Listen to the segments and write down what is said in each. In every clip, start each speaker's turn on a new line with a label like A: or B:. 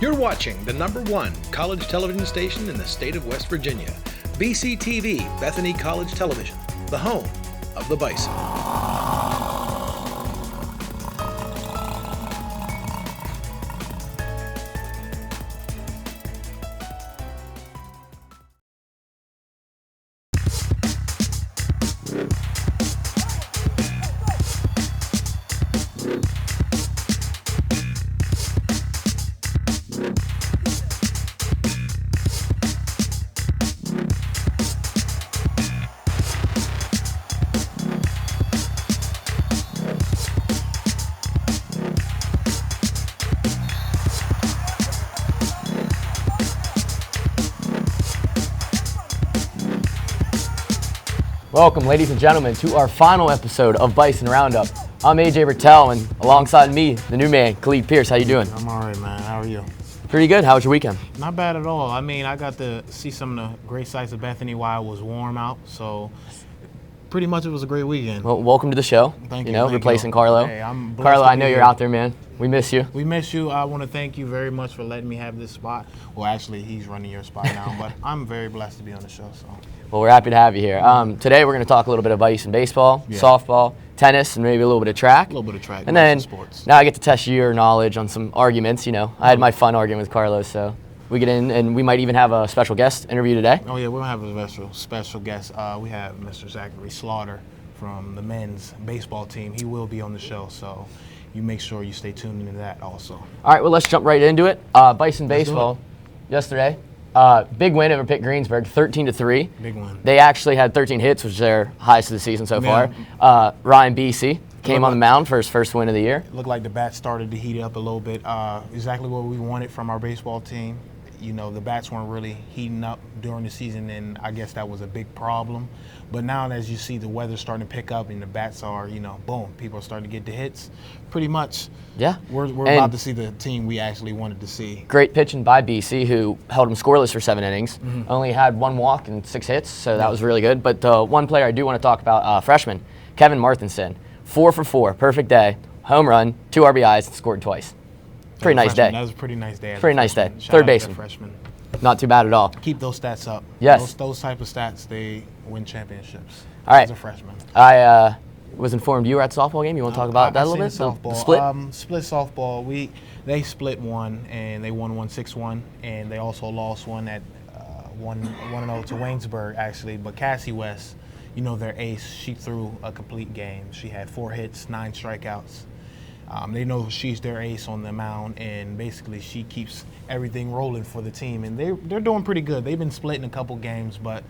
A: You're watching the #1 college television station in the state of West Virginia, BCTV, Bethany College Television, the home of the Bison.
B: Welcome, ladies and gentlemen, to our final episode of Bison Roundup. I'm AJ Bertel, and alongside me, the new man, Khalid Pierce. How you doing?
C: I'm all right, man. How are you?
B: Pretty good. How was your weekend?
C: Not bad at all. I mean, I got to see some of the great sights of Bethany while it was warm out, so pretty much it was a great weekend.
B: Well, welcome to the show.
C: Thank you.
B: You know,
C: thank
B: replacing
C: you.
B: Carlo.
C: Hey, I'm blessed
B: Carlo,
C: to
B: I
C: be
B: know you're
C: here.
B: out there, man. We miss you.
C: We miss you. I want to thank you very much for letting me have this spot. Well, actually, he's running your spot now, but I'm very blessed to be on the show. So.
B: Well, we're happy to have you here. Today we're going to talk a little bit of Bison baseball, softball, tennis, and maybe a little bit of track.
C: A little bit of track.
B: And then
C: sports.
B: Now I get to test your knowledge on some arguments. You know, I had my fun argument with Carlos, so we get in, and we might even have a special guest interview today.
C: Oh yeah, we'll have a special guest. We have Mr. Zachary Slaughter from the men's baseball team. He will be on the show, so you make sure you stay tuned into that also.
B: All right, well, let's jump right into it. Bison baseball yesterday. Big win over Pitt Greensburg, 13-3.
C: Big one.
B: They actually had 13 hits, which is their highest of the season so far. Ryan Bisi came on the mound for his first win of the year.
C: It looked like the bats started to heat up a little bit. Exactly what we wanted from our baseball team. You know, the bats weren't really heating up during the season, and I guess that was a big problem. But now, as you see the weather starting to pick up and the bats are, you know, boom, people are starting to get the hits. Pretty much,
B: yeah,
C: we're about to see the team we actually wanted to see.
B: Great pitching by BC, who held him scoreless for 7 innings. Only had 1 walk and 6 hits, so that was really good. But one player I do want to talk about, freshman, Kevin Martinson. 4 for 4, perfect day, home run, 2 RBIs, and scored twice. Pretty nice day.
C: That was a pretty nice day.
B: Pretty nice day.
C: Shout
B: Third
C: out
B: baseman.
C: to freshman.
B: Not too bad at all.
C: Keep those stats up.
B: Yes.
C: Those type of stats, they win championships.
B: All right.
C: As a freshman.
B: I was informed you were at the softball game. You want to talk about that a little bit?
C: Softball.
B: The split?
C: Split softball. They split one, and they won 6-1, and they also lost one at 1-0 to Waynesburg, actually. But Cassie West, you know, their ace, she threw a complete game. She had 4 hits, 9 strikeouts. They know she's their ace on the mound, and basically she keeps everything rolling for the team. And they're doing pretty good. They've been splitting a couple games, but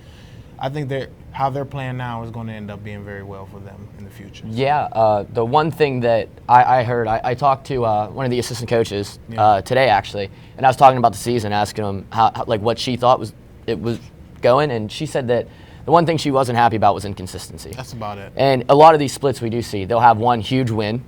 C: I think how they're playing now is going to end up being very well for them in the future.
B: Yeah, the one thing that I heard, I talked to one of the assistant coaches today, actually, and I was talking about the season, asking him how what she thought was going, and she said that the one thing she wasn't happy about was inconsistency.
C: That's about it.
B: And a lot of these splits we do see, they'll have one huge win,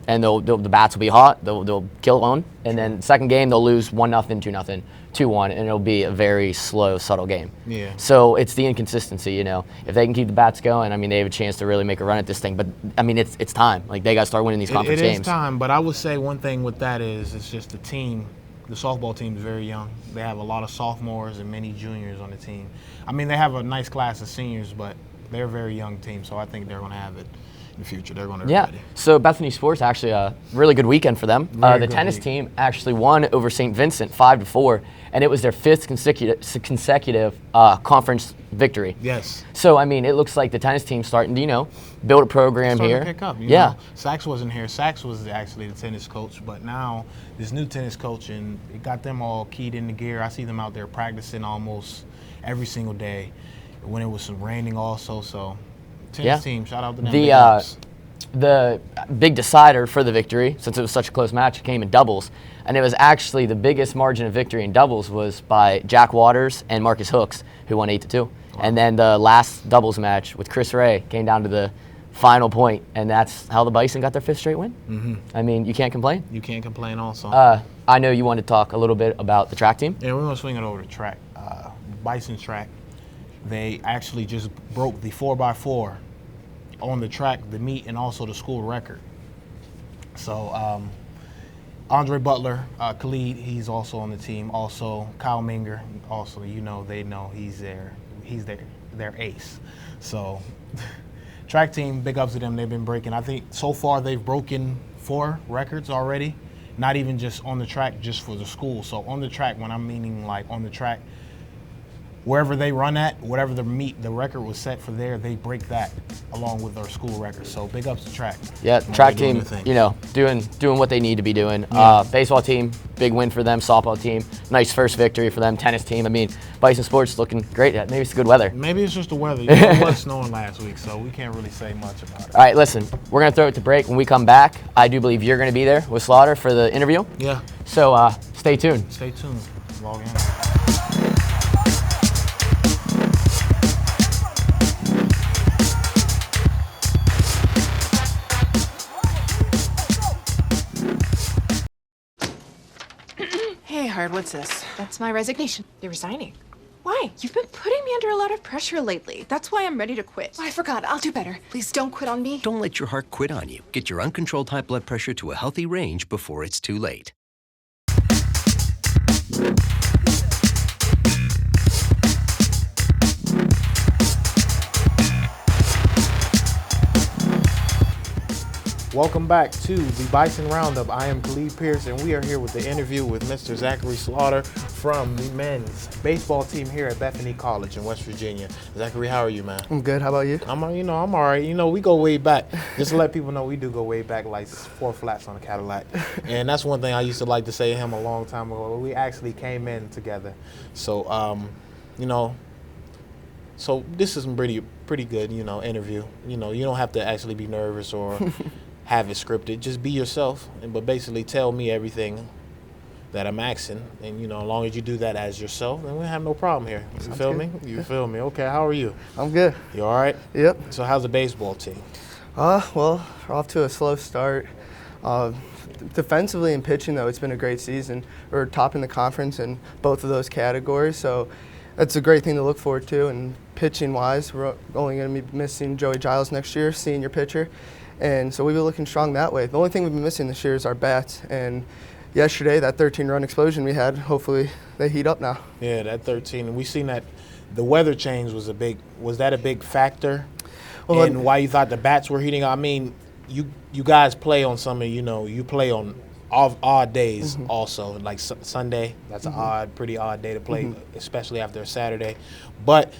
B: and the bats will be hot, they'll kill one, and then second game they'll lose 1-0, 2-0, 2-1, and it'll be a very slow, subtle game.
C: Yeah.
B: So it's the inconsistency, you know. If they can keep the bats going, I mean, they have a chance to really make a run at this thing. But I mean, it's time. Like, they got to start winning these conference games.
C: It is time, but I would say one thing with that is it's just the team. The softball team is very young. They have a lot of sophomores and many juniors on the team. I mean, they have a nice class of seniors, but they're a very young team, so I think they're going to have it in the future. They're going to be ready.
B: So Bethany Sports, actually a really good weekend for them. The tennis team actually won over St. Vincent 5-4, and it was their 5th consecutive conference victory.
C: Yes.
B: So, I mean, it looks like the tennis team's starting to, you know, build a program here.
C: To pick up, you know. Sachs wasn't here. Sachs was actually the tennis coach, but now this new tennis coach, and it got them all keyed into gear. I see them out there practicing almost every single day when it was some raining also, so tennis team, shout out to them.
B: The big decider for the victory, since it was such a close match, came in doubles. And it was actually the biggest margin of victory in doubles was by Jack Waters and Marcus Hooks, who won 8-2. Wow. And then the last doubles match with Chris Ray came down to the final point, and that's how the Bison got their 5th straight win. Mm-hmm. I mean, you can't complain.
C: You can't complain also.
B: I know you want to talk a little bit about the track team.
C: Yeah, we're going to swing it over to track. Bison track, they actually just broke the 4x4 on the track, the meet, and also the school record. So Andre Butler, Khalid, he's also on the team. Also, Kyle Minger, also, they know he's their ace. So, track team, big ups to them. They've been breaking. I think so far they've broken 4 records already. Not even just on the track, just for the school. So on the track, when I'm meaning like on the track, wherever they run at, whatever the record was set for there, they break that along with their school record. So big ups to track.
B: Yeah, track team, doing what they need to be doing.
C: Yeah.
B: Baseball team, big win for them. Softball team, nice first victory for them. Tennis team, I mean, Bison Sports looking great. Maybe it's the good weather.
C: Maybe it's just the weather. It was snowing last week, so we can't really say much about it.
B: All right, listen, we're going to throw it to break. When we come back, I do believe you're going to be there with Slaughter for the interview.
C: Yeah.
B: So stay tuned.
C: Stay tuned. Log in.
D: Hey, Hard, what's this?
E: That's my resignation.
D: You're resigning.
E: Why? You've been putting me under a lot of pressure lately. That's why I'm ready to quit.
D: Oh, I forgot. I'll do better. Please don't quit on me.
F: Don't let your heart quit on you. Get your uncontrolled high blood pressure to a healthy range before it's too late.
C: Welcome back to the Bison Roundup. I am Khalid Pierce, and we are here with the interview with Mr. Zachary Slaughter from the men's baseball team here at Bethany College in West Virginia. Zachary, how are you, man?
G: I'm good. How about you?
C: I'm all right. We go way back. Just to let people know, we do go way back, like 4 flats on a Cadillac. And that's one thing I used to like to say to him a long time ago. We actually came in together. So, so this is a pretty good, interview. You don't have to actually be nervous or have it scripted. Just be yourself, but basically tell me everything that I'm asking. And, as long as you do that as yourself, then we have no problem here. You feel me? You feel me? Okay, how are you?
G: I'm good.
C: You all right?
G: Yep.
C: So how's the baseball team?
G: Well, we're off to a slow start. Defensively and pitching, though, it's been a great season. We're top in the conference in both of those categories, so that's a great thing to look forward to. And pitching-wise, we're only going to be missing Joey Giles next year, senior pitcher. And so we've been looking strong that way. The only thing we've been missing this year is our bats. And yesterday, that 13-run explosion we had, hopefully they heat up now.
C: Yeah, that 13. And we seen that the weather change was that a big factor in why you thought the bats were heating up? I mean, you guys play on some of, you play on odd days also. Like Sunday, that's a pretty odd day to play, especially after a Saturday. But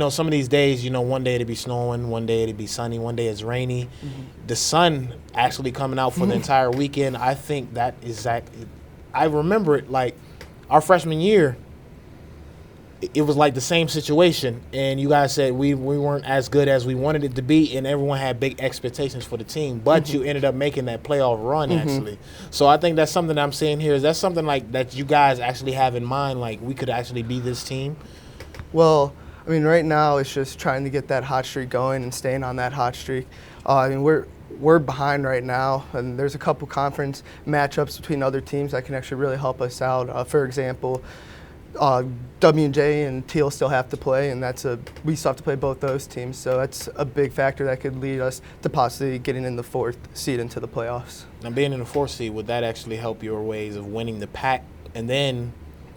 C: some of these days, one day it'll be snowing, one day it'll be sunny, one day it's rainy. The sun actually coming out for the entire weekend, I think that is I remember it like our freshman year, it was like the same situation. And you guys said we weren't as good as we wanted it to be, and everyone had big expectations for the team. But you ended up making that playoff run, actually. So I think that's something that I'm saying here. Is that something like that you guys actually have in mind, like we could actually be this team?
G: Well, I mean, right now it's just trying to get that hot streak going and staying on that hot streak. We're behind right now, and there's a couple conference matchups between other teams that can actually really help us out. For example, W&J and Teal still have to play, and we still have to play both those teams. So that's a big factor that could lead us to possibly getting in the 4th seed into the playoffs.
C: Now, being in the 4th seed, would that actually help your ways of winning the pack? And then,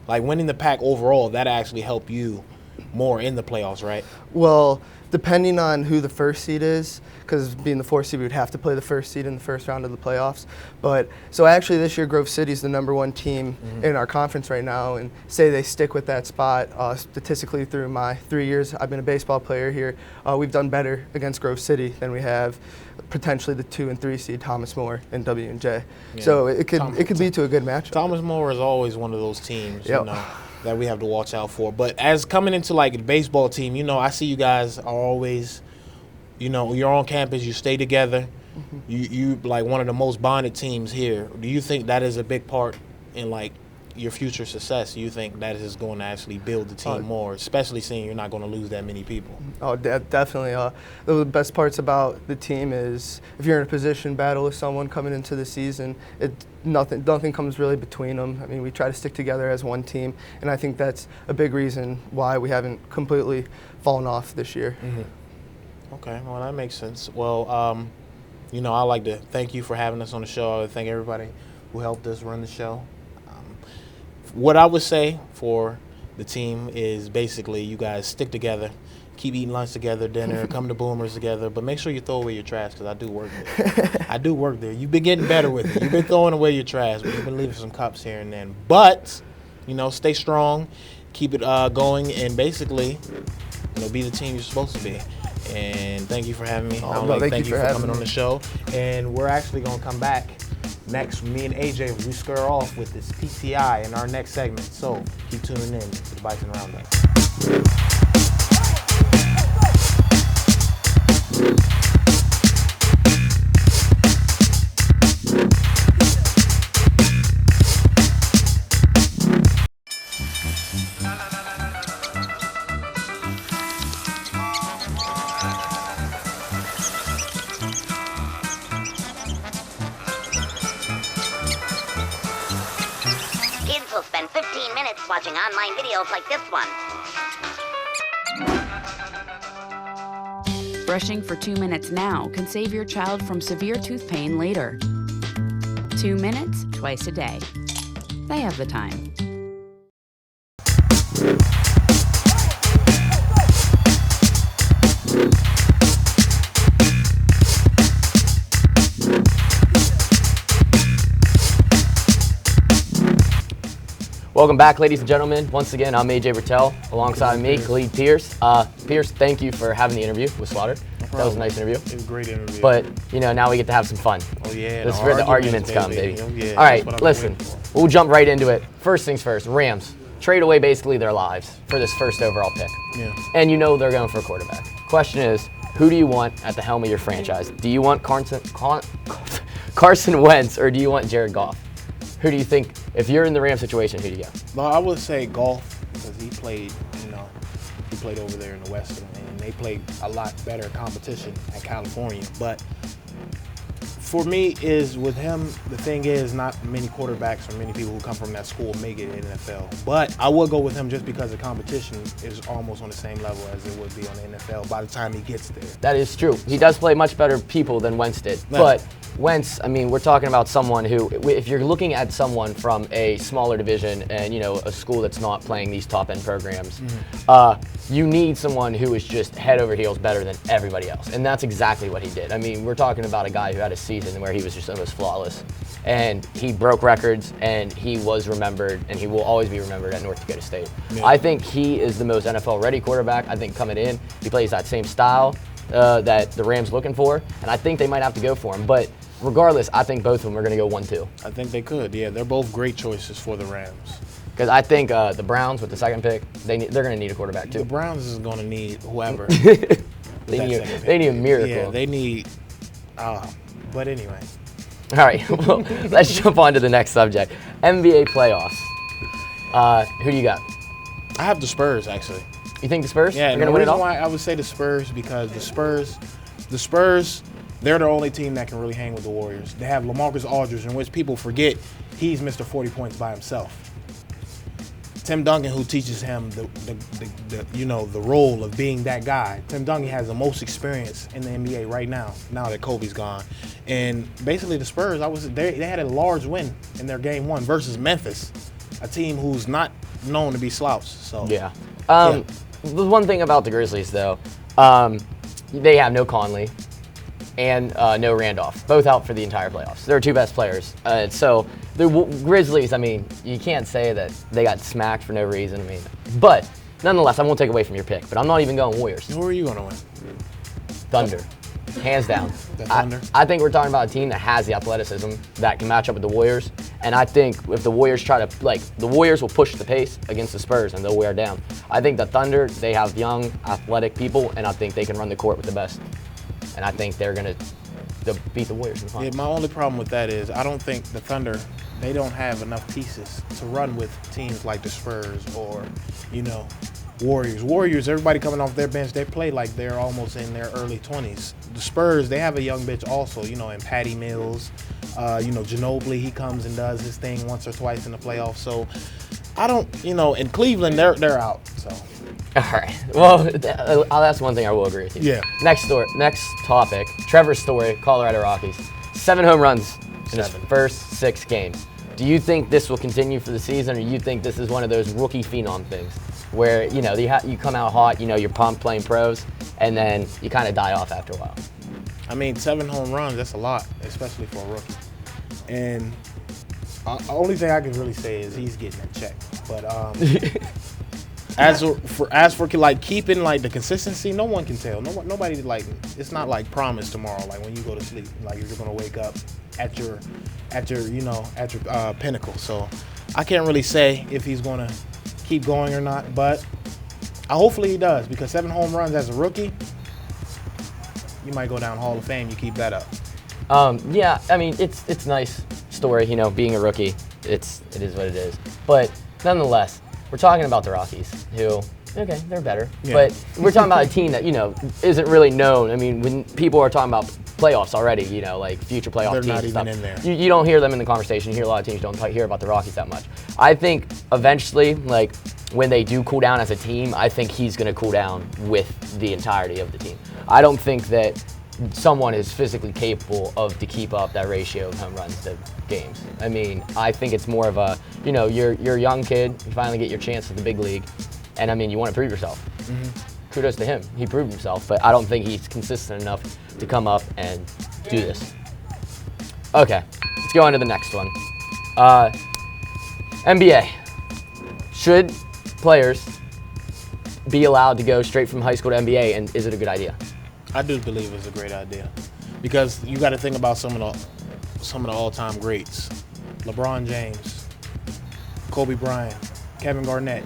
C: like winning the pack overall, that actually help you more in the playoffs, right?
G: Well, depending on who the 1st seed is, because being the 4th seed, we would have to play the 1st seed in the first round of the playoffs. But so actually this year, Grove City is the #1 team in our conference right now, and say they stick with that spot. Statistically, through my 3 years I've been a baseball player here, we've done better against Grove City than we have potentially the 2 and 3 seed Thomas More and W&J. Yeah. So it could lead to a good match.
C: Thomas More is always one of those teams, that we have to watch out for. But as coming into like the baseball team, I see you guys are always, you're on campus, you stay together. You like one of the most bonded teams here. Do you think that is a big part in like your future success? Do you think that is going to actually build the team more, especially seeing you're not going to lose that many people?
G: Oh, definitely. The best parts about the team is if you're in a position battle with someone coming into the season, nothing comes really between them. I mean, we try to stick together as one team, and I think that's a big reason why we haven't completely fallen off this year.
C: Okay, well, that makes sense. Well, I'd like to thank you for having us on the show. I would thank everybody who helped us run the show. What I would say for the team is basically you guys stick together, keep eating lunch together, dinner, come to Boomers together, but make sure you throw away your trash because I do work there. I do work there. You've been getting better with it. You've been throwing away your trash, but you've been leaving some cups here and then. But, stay strong, keep it going, and basically, be the team you're supposed to be. And thank you for having me. Thank you for coming on the show. And we're actually going to come back next. Me and AJ, we square off with this PTI in our next segment. So keep tuning in to the Bison Roundup.
H: Kids will spend 15 minutes watching online videos like this one.
I: Brushing for 2 minutes now can save your child from severe tooth pain later. 2 minutes twice a day. They have the time.
B: Welcome back, ladies and gentlemen. Once again, I'm AJ Bertel. Alongside me, Khalid Pierce. Pierce, thank you for having the interview with Slaughter. That was a nice interview.
C: It was a great interview.
B: But, now we get to have some fun.
C: Oh, yeah.
B: This is where the arguments come, baby.
C: Oh, yeah.
B: All right, listen. We'll jump right into it. First things first, Rams. Trade away basically their lives for this first overall pick.
C: Yeah.
B: And they're going for a quarterback. Question is, who do you want at the helm of your franchise? Do you want Carson Wentz or do you want Jared Goff? Who do you think, if you're in the Rams situation, who do you go?
C: Well, I would say Golf because he played over there in the West, and they played a lot better competition at California. But for me, with him, the thing is not many quarterbacks or many people who come from that school make it in the NFL. But I would go with him just because the competition is almost on the same level as it would be on the NFL by the time he gets there.
B: That is true. He does play much better people than Wentz did.
C: Yeah.
B: But Wentz, we're talking about someone who, if you're looking at someone from a smaller division and, a school that's not playing these top-end programs, you need someone who is just head over heels better than everybody else. And that's exactly what he did. We're talking about a guy who had a season where he was just almost flawless. And he broke records, and he was remembered, and he will always be remembered at North Dakota State. Yeah. I think he is the most NFL-ready quarterback. I think coming in, he plays that same style that the Rams looking for, and I think they might have to go for him. But regardless, I think both of them are going to go 1-2.
C: I think they could. Yeah, they're both great choices for the Rams.
B: Because I think the Browns with the second pick, they're going to need a quarterback too.
C: The Browns is going to need whoever.
B: They need a miracle.
C: Yeah, they need. But anyway.
B: All right, well, let's jump on to the next subject. NBA playoffs. Who do you got?
C: I have the Spurs, actually.
B: You think the Spurs
C: are
B: going to win it all?
C: The reason why I would say the Spurs because the Spurs, they're the only team that can really hang with the Warriors. They have LaMarcus Aldridge, in which people forget he's Mr. 40 points by himself. Tim Duncan, who teaches him the role of being that guy. Tim Duncan has the most experience in the NBA right now that Kobe's gone. And basically the Spurs, they had a large win in their game one versus Memphis, a team who's not known to be slouched. So
B: yeah. The one thing about the Grizzlies, though, they have no Conley and no Randolph, both out for the entire playoffs. They're two best players. So the Grizzlies, you can't say that they got smacked for no reason. But nonetheless, I won't take away from your pick. But I'm not even going Warriors.
C: Who are you going to win?
B: Thunder, hands down.
C: The Thunder?
B: I think we're talking about a team that has the athleticism that can match up with the Warriors. And I think if the Warriors the Warriors will push the pace against the Spurs and they'll wear down. I think the Thunder, they have young, athletic people, and I think they can run the court with the best. And I think they're going to beat the Warriors in the finals.
C: Yeah, my only problem with that is I don't think the Thunder, they don't have enough pieces to run with teams like the Spurs or, Warriors. Warriors, everybody coming off their bench, they play like they're almost in their early 20s. The Spurs, they have a young bitch also, in Patty Mills. Ginobili, he comes and does his thing once or twice in the playoffs. So I don't, in Cleveland, they're out. So.
B: All right. Well, that's one thing I will agree with you.
C: Yeah.
B: Next topic. Trevor Story, Colorado Rockies. 7 home runs in his first 6 games. Do you think this will continue for the season, or you think this is one of those rookie phenom things where, you know, you come out hot, you know, you're pumped playing pros, and then you kind of die off after a while?
C: I mean, 7 home runs, that's a lot, especially for a rookie. And the only thing I can really say is he's getting that check. But as for like keeping like the consistency, no one can tell. Nobody like, it's not like promise tomorrow. Like when you go to sleep, like you're gonna wake up at your pinnacle. So I can't really say if he's gonna keep going or not. But hopefully he does, because 7 home runs as a rookie, you might go down Hall of Fame. You keep that up.
B: Yeah, I mean, it's nice story, you know, being a rookie. It is what it is. But nonetheless, we're talking about the Rockies, who, okay, they're better. Yeah. But we're talking about a team that, you know, isn't really known. I mean, when people are talking about playoffs already, you know, like future playoff
C: they're
B: teams
C: not
B: and
C: even
B: stuff,
C: in there.
B: You don't hear them in the conversation. You hear a lot of teams don't hear about the Rockies that much. I think eventually, like, when they do cool down as a team, I think he's going to cool down with the entirety of the team. I don't think that someone is physically capable to keep up that ratio of home runs to games. I mean, I think it's more of a, you know, you're a young kid, you finally get your chance at the big league, and I mean, you want to prove yourself. Mm-hmm. Kudos to him. He proved himself, but I don't think he's consistent enough to come up and do this. Okay, let's go on to the next one. NBA. Should players be allowed to go straight from high school to NBA, and is it a good idea?
C: I do believe it's a great idea, because you got to think about some of the all-time greats: LeBron James, Kobe Bryant, Kevin Garnett.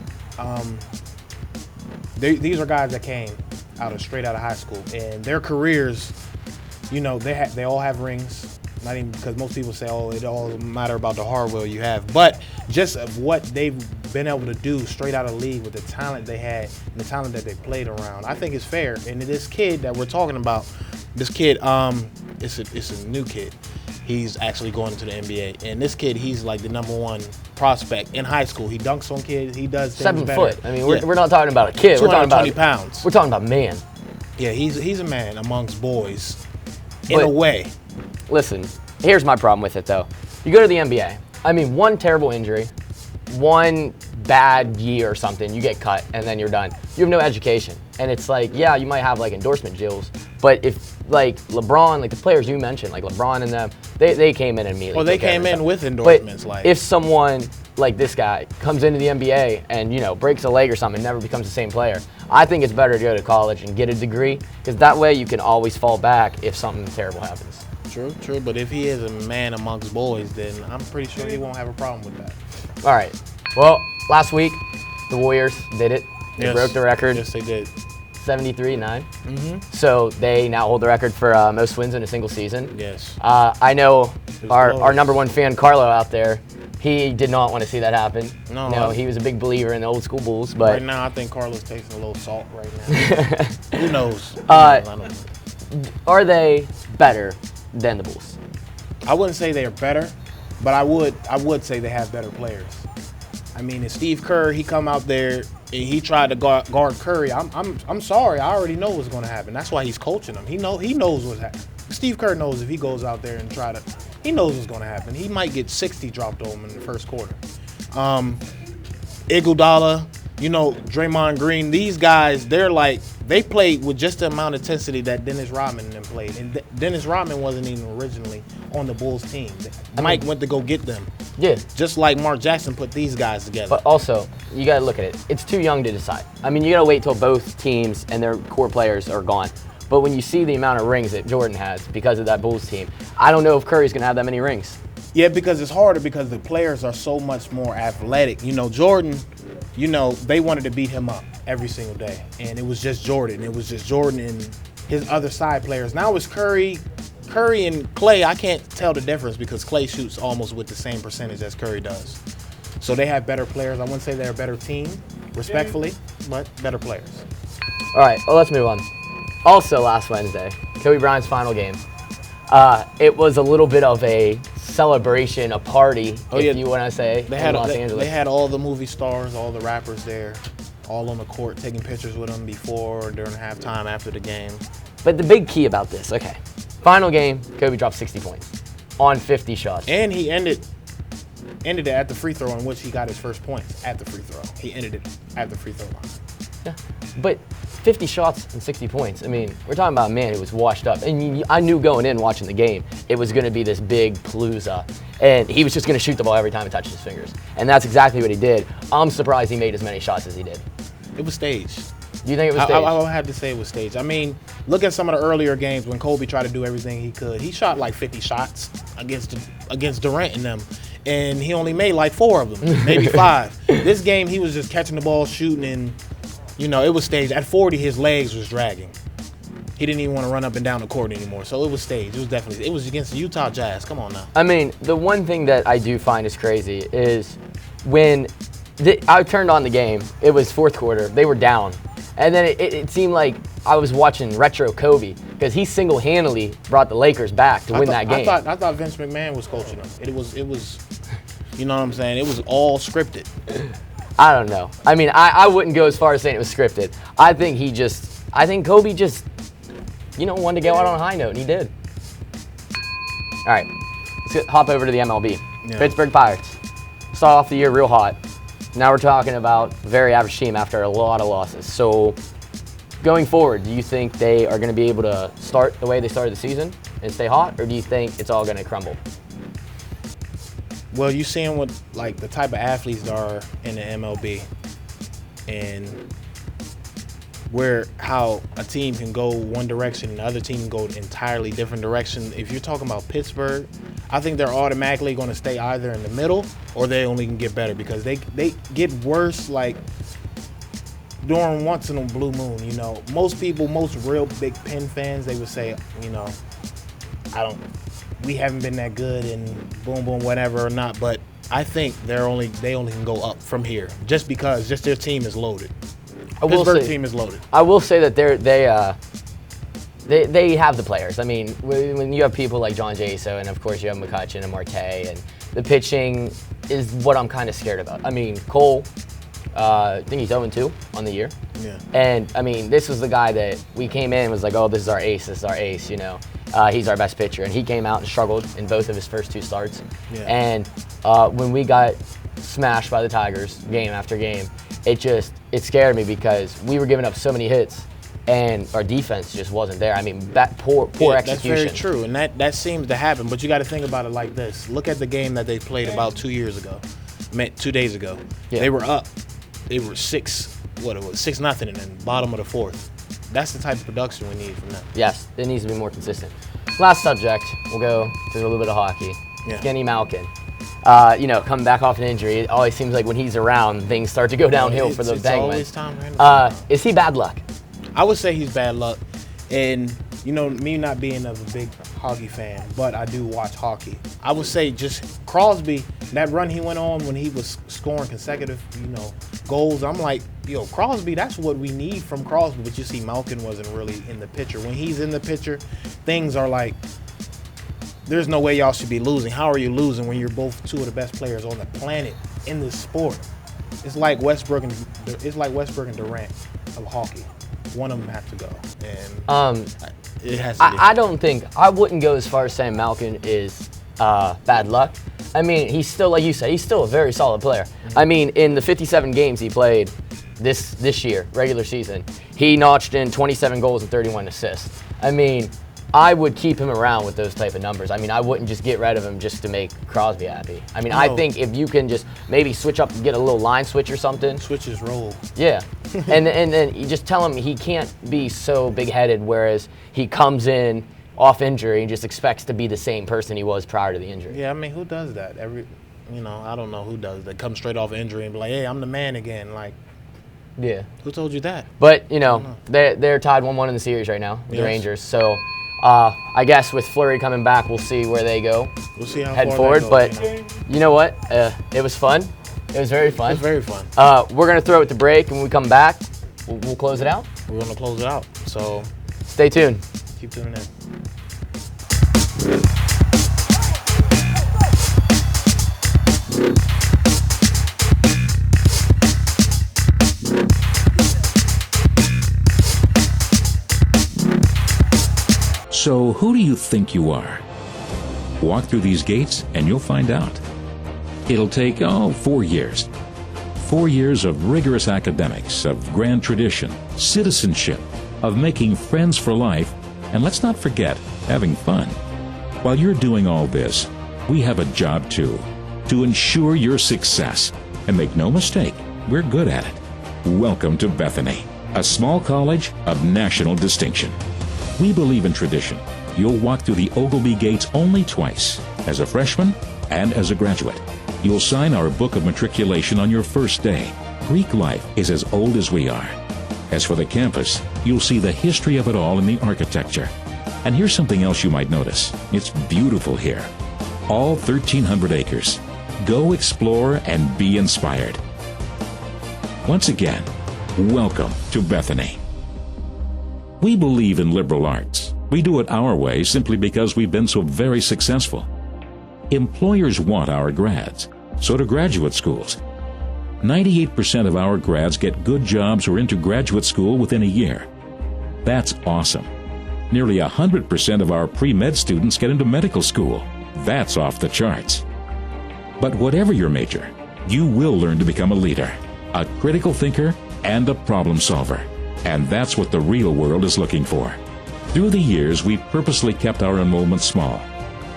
C: These are guys that came straight out of high school, and their careers, you know, they all have rings. Not even because most people say, oh, it all matter about the hardware you have, but just of what they've been able to do straight out of the league with the talent they had and the talent that they played around. I think it's fair. And this kid that we're talking about, this kid, it's a new kid. He's actually going to the NBA, and this kid, he's like the #1 prospect in high school. He dunks on kids. He does things
B: 7
C: better.
B: foot. I mean, we're not talking about a kid. We're talking about
C: 20 pounds.
B: We're talking about man.
C: Yeah, he's a man amongst boys, in a way.
B: Listen, here's my problem with it, though. You go to the NBA. I mean, one terrible injury, one bad year or something, you get cut, and then you're done. You have no education. And it's like, yeah, you might have, like, endorsement deals, but if, like, LeBron, like the players you mentioned, like LeBron and them, they came in immediately.
C: Well, they came in with endorsements.
B: But if someone like this guy comes into the NBA and, you know, breaks a leg or something and never becomes the same player, I think it's better to go to college and get a degree, because that way you can always fall back if something terrible happens.
C: True, but if he is a man amongst boys, then I'm pretty sure he won't have a problem with that.
B: All right. Well, last week, the Warriors did it. They broke the record.
C: Yes, they did.
B: 73-9. Mm-hmm. So they now hold the record for most wins in a single season.
C: Yes.
B: I know our #1 fan, Carlo, out there, he did not want to see that happen. No, he was a big believer in the old school Bulls. But
C: right now, I think Carlo's tasting a little salt right now. Who knows?
B: Are they better than the Bulls?
C: I wouldn't say they're better, but I would say they have better players. I mean, if Steve Kerr, he come out there and he tried to guard Curry, I'm sorry, I already know what's going to happen. That's why he's coaching him. He knows what's happening. Steve Kerr knows if he goes out there and he knows what's going to happen. He might get 60 dropped on him in the first quarter. Iguodala, you know, Draymond Green, these guys, they played with just the amount of intensity that Dennis Rodman and them played. And Dennis Rodman wasn't even originally on the Bulls team. Mike went to go get them.
B: Yeah.
C: Just like Mark Jackson put these guys together.
B: But also, you got to look at it. It's too young to decide. I mean, you got to wait till both teams and their core players are gone. But when you see the amount of rings that Jordan has because of that Bulls team, I don't know if Curry's going to have that many rings.
C: Yeah, because it's harder because the players are so much more athletic. You know, Jordan, you know, they wanted to beat him up every single day. And it was just Jordan. It was just Jordan and his other side players. Now it's Curry and Clay. I can't tell the difference because Clay shoots almost with the same percentage as Curry does. So they have better players. I wouldn't say they're a better team, respectfully, but better players.
B: All right, well, let's move on. Also last Wednesday, Kobe Bryant's final game. It was a little bit of a celebration, a party, if you want to say, in Los Angeles.
C: They had all the movie stars, all the rappers there, all on the court taking pictures with them before, during halftime, after the game.
B: But the big key about this, okay, final game, Kobe dropped 60 points on 50 shots.
C: And he ended it at the free throw in which he got his first points at the free throw. He ended it at the free throw line.
B: Yeah, but 50 shots and 60 points. I mean, we're talking about a man who was washed up. And I knew going in watching the game, it was going to be this big palooza. And he was just going to shoot the ball every time it touched his fingers. And that's exactly what he did. I'm surprised he made as many shots as he did.
C: It was staged.
B: Do you think it was staged?
C: I would have to say it was staged. I mean, look at some of the earlier games when Kobe tried to do everything he could. He shot like 50 shots against Durant and them. And he only made like 4 of them, maybe 5. This game, he was just catching the ball, shooting, and, it was staged. At 40, his legs was dragging. He didn't even want to run up and down the court anymore. So it was staged. It was against the Utah Jazz. Come on now.
B: I mean, the one thing that I do find is crazy is when I turned on the game, it was fourth quarter, they were down. And then it seemed like I was watching retro Kobe because he single-handedly brought the Lakers back to win that game.
C: I thought Vince McMahon was coaching them. It was, you know what I'm saying? It was all scripted.
B: I don't know. I mean, I wouldn't go as far as saying it was scripted. I think Kobe just, wanted to go out on a high note, and he did. All right, let's hop over to the MLB.
C: Yeah.
B: Pittsburgh Pirates. Start off the year real hot. Now we're talking about a very average team after a lot of losses. So going forward, do you think they are going to be able to start the way they started the season and stay hot, or do you think it's all going to crumble?
C: Well, you seeing what the type of athletes there are in the MLB, and how a team can go one direction and the other team can go an entirely different direction. If you're talking about Pittsburgh, I think they're automatically going to stay either in the middle or they only can get better because they get worse during once in a blue moon. Most real big Penn fans, they would say, we haven't been that good and boom, boom, whatever or not. But I think they only can go up from here just because their team is loaded. Pittsburgh team is loaded.
B: I will say that they have the players. I mean, when you have people like John Jaso and of course you have McCutchen and Marte, and the pitching is what I'm kind of scared about. I mean, Cole, I think he's 0-2 on the year.
C: Yeah.
B: And I mean, this was the guy that we came in and was like, oh, this is our ace, he's our best pitcher. And he came out and struggled in both of his first 2 starts.
C: Yeah.
B: And when we got smashed by the Tigers game after game, it scared me because we were giving up so many hits and our defense just wasn't there. I mean, that poor execution.
C: That's very true, and that seems to happen. But you got to think about it like this. Look at the game that they played about 2 days ago.
B: Yeah.
C: They were up. They were 6-0 in the bottom of the 4th. That's the type of production we need from them.
B: Yes, it needs to be more consistent. Last subject, we'll go to a little bit of hockey.
C: Yeah.
B: Kenny Malkin. Coming back off an injury, it always seems like when he's around, things start to go downhill for the Penguins. Is he bad luck?
C: I would say he's bad luck. And, me not being a big hockey fan, but I do watch hockey. I would say just Crosby, that run he went on when he was scoring consecutive, goals. I'm like, Crosby, that's what we need from Crosby. But you see, Malkin wasn't really in the picture. When he's in the picture, things are like, there's no way y'all should be losing. How are you losing when you're both 2 of the best players on the planet in this sport? It's like Westbrook and Durant of hockey. One of them have to go, and it has to be.
B: I wouldn't go as far as saying Malkin is bad luck. I mean, he's still, like you said, he's still a very solid player. Mm-hmm. I mean, in the 57 games he played this year, regular season, he notched in 27 goals and 31 assists. I mean, I would keep him around with those type of numbers. I mean, I wouldn't just get rid of him just to make Crosby happy. I mean, I think if you can just maybe switch up and get a little line switch or something.
C: Switch his role.
B: Yeah. and then you just tell him he can't be so big-headed, whereas he comes in off injury and just expects to be the same person he was prior to the injury.
C: Yeah, I mean, who does that? I don't know who does that. Come straight off injury and be like, hey, I'm the man again.
B: Yeah.
C: Who told you that?
B: But, they're tied 1-1 in the series right now with the Rangers. So I guess with Fleury coming back, we'll see where they go.
C: We'll see how
B: heading
C: far
B: forward.
C: That goes,
B: but you know what? It was fun. It was very fun.
C: It was very fun.
B: We're going to throw it to break, and when we come back, we'll close it out.
C: We're going to close it out. So
B: stay tuned.
C: Keep tuning in.
J: So who do you think you are? Walk through these gates and you'll find out. It'll take, 4 years. 4 years of rigorous academics, of grand tradition, citizenship, of making friends for life, and let's not forget, having fun. While you're doing all this, we have a job too, to ensure your success. And make no mistake, we're good at it. Welcome to Bethany, a small college of national distinction. We believe in tradition. You'll walk through the Ogilvy gates only twice, as a freshman and as a graduate. You'll sign our book of matriculation on your first day. Greek life is as old as we are. As for the campus, you'll see the history of it all in the architecture. And here's something else you might notice. It's beautiful here. All 1,300 acres. Go explore and be inspired. Once again, welcome to Bethany. We believe in liberal arts. We do it our way simply because we've been so very successful. Employers want our grads. So do graduate schools. 98% of our grads get good jobs or into graduate school within a year. That's awesome. Nearly 100% of our pre-med students get into medical school. That's off the charts. But whatever your major, you will learn to become a leader, a critical thinker, and a problem solver. And that's what the real world is looking for. Through the years, we've purposely kept our enrollment small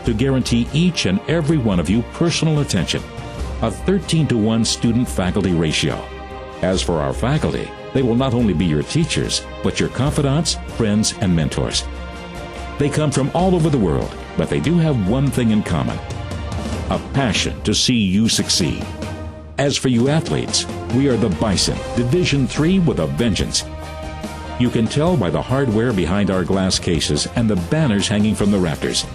J: to guarantee each and every one of you personal attention, a 13-to-1 student-faculty ratio. As for our faculty, they will not only be your teachers, but your confidants, friends, and mentors. They come from all over the world, but they do have one thing in common: a passion to see you succeed. As for you athletes, we are the Bison, Division III with a vengeance. You can tell by the hardware behind our glass cases and the banners hanging from the rafters.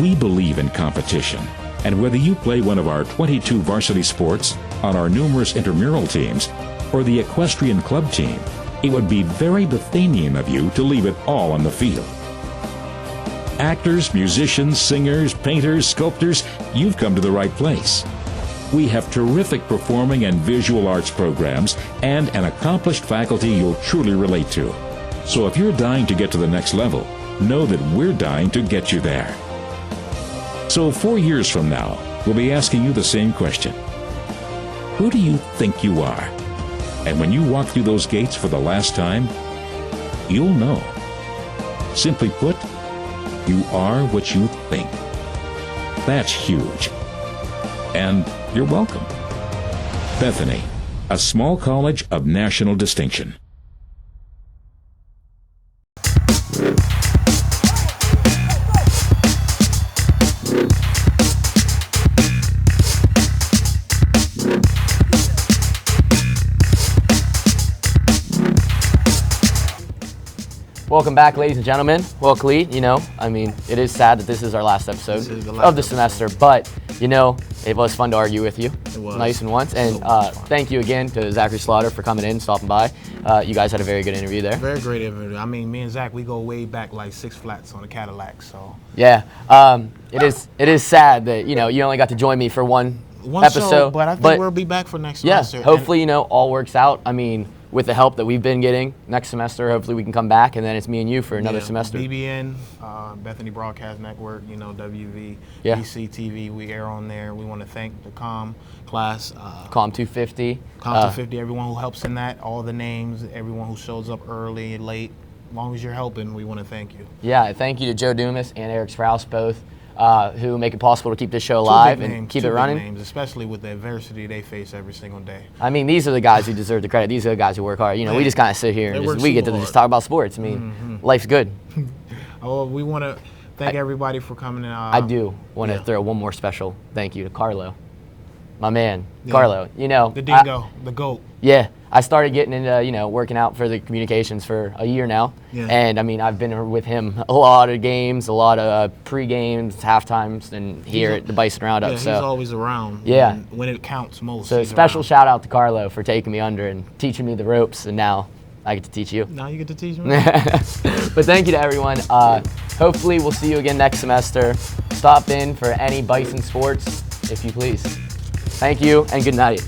J: We believe in competition, and whether you play one of our 22 varsity sports, on our numerous intramural teams, or the equestrian club team, it would be very Bethanian of you to leave it all on the field. Actors, musicians, singers, painters, sculptors, you've come to the right place. We have terrific performing and visual arts programs and an accomplished faculty you'll truly relate to. So if you're dying to get to the next level, know that we're dying to get you there. So 4 years from now, we'll be asking you the same question. Who do you think you are? And when you walk through those gates for the last time, you'll know. Simply put, you are what you think. That's huge. And you're welcome. Bethany, a small college of national distinction.
B: Welcome back, ladies and gentlemen. Well, Khalid, it is sad that this is our last episode of the semester, but, it was fun to argue with you. It was. Nice and once. And thank you again to Zachary Slaughter for coming in, stopping by. You guys had a very good interview there.
C: Very great interview. I mean, me and Zach, we go way back like 6 flats on a Cadillac, so.
B: Yeah. It is sad that, you only got to join me for one episode.
C: Show, but I think we'll be back for next semester.
B: Yeah, hopefully, all works out. I mean, with the help that we've been getting next semester, hopefully we can come back, and then it's me and you for another semester.
C: BBN, Bethany Broadcast Network, WV, BC TV, we air on there. We want to thank the COM class.
B: COM 250.
C: COM 250, everyone who helps in that, all the names, everyone who shows up early and late. As long as you're helping, we want to thank you.
B: Yeah, thank you to Joe Dumas and Eric Sprouse, both, who make it possible to keep this show alive and keep it running.
C: Names, especially with the adversity they face every single day.
B: I mean, these are the guys who deserve the credit. These are the guys who work hard. We just kind of sit here and we get to just talk about sports. I mean, life's good.
C: We want to thank everybody for coming in.
B: I do want to throw one more special thank you to Carlo, my man, Carlo.
C: The dingo, the GOAT.
B: Yeah, I started getting into working out for the communications for a year now, and I mean I've been with him a lot of games, a lot of pre-games, half-times, and here at the Bison Roundup.
C: Yeah,
B: so
C: he's always around.
B: Yeah,
C: when it counts most.
B: So special shout out to Carlo for taking me under and teaching me the ropes, and now I get to teach you.
C: Now you get to teach me.
B: But thank you to everyone. Hopefully we'll see you again next semester. Stop in for any Bison sports, if you please. Thank you and good night.